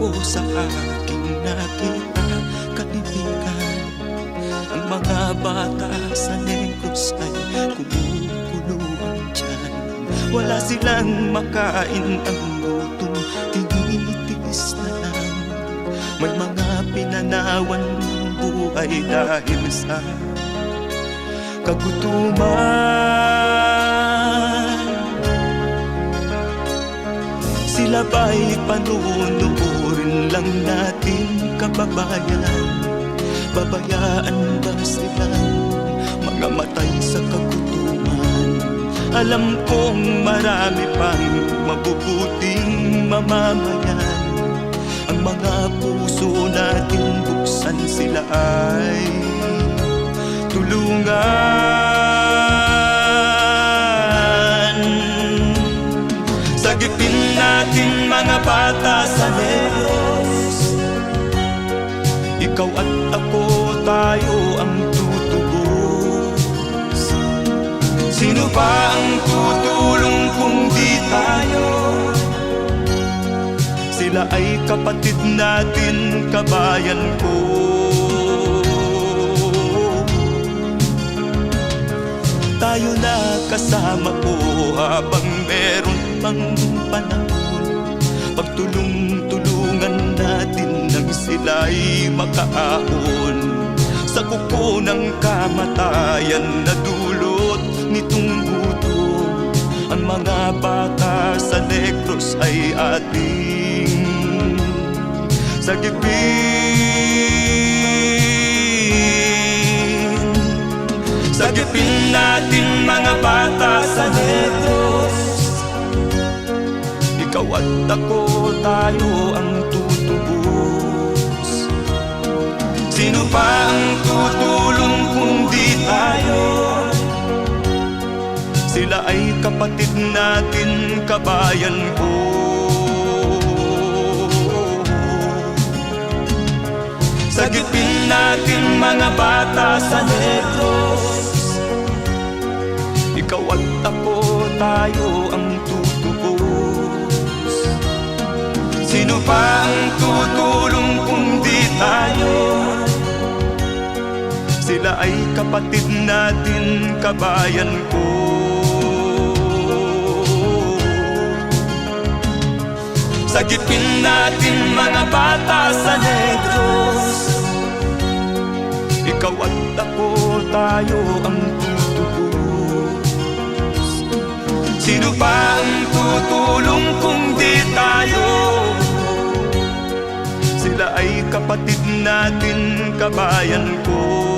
ko sa aking nakita, kaibigan. Ang mga bata sa Negros ay kumukuluan dyan. Wala silang makain, ang gutom tinitiis na lang. May mga pinanawan ng buhay dahil sa kagutuman. Sila ba'y panunurin lang natin, kababayan? Babayaan ba silang mga matay sa kagutuman? Alam kong marami pang mabubuting mamamayan. Ang mga puso natin buksan, sila ay tulungan. Sagipin natin mga bata sa Negros. Ikaw at ako, tayo ang tutubos. Sino pa ang tutulong kung di tayo? Sila ay kapatid natin, kabayan ko. Tayo na kasama ko habang meron pang panahon. Pagtulong-tulungan natin nang sila'y makaahon sa kuko ng kamatayan na dulot nitong gutom. Ang mga bata sa Negros ay ating sagipin. Sagipin natin mga bata sa Negros. Ikaw at ako, tayo ang tutubos. Sino pa ang tutulong kung di tayo? Sila ay kapatid natin, kabayan ko. Sagipin natin mga bata sa Negros. Ikaw at ako, tayo ang tutubos. Sino pa ang tutulong kung di tayo? Sila ay kapatid natin, kabayan ko. Sagipin natin mga bata sa Negros. Ikaw at ako, tayo ang tutubos. Sino pa ang tutulong kung di tayo? Sila ay kapatid natin, kabayan ko.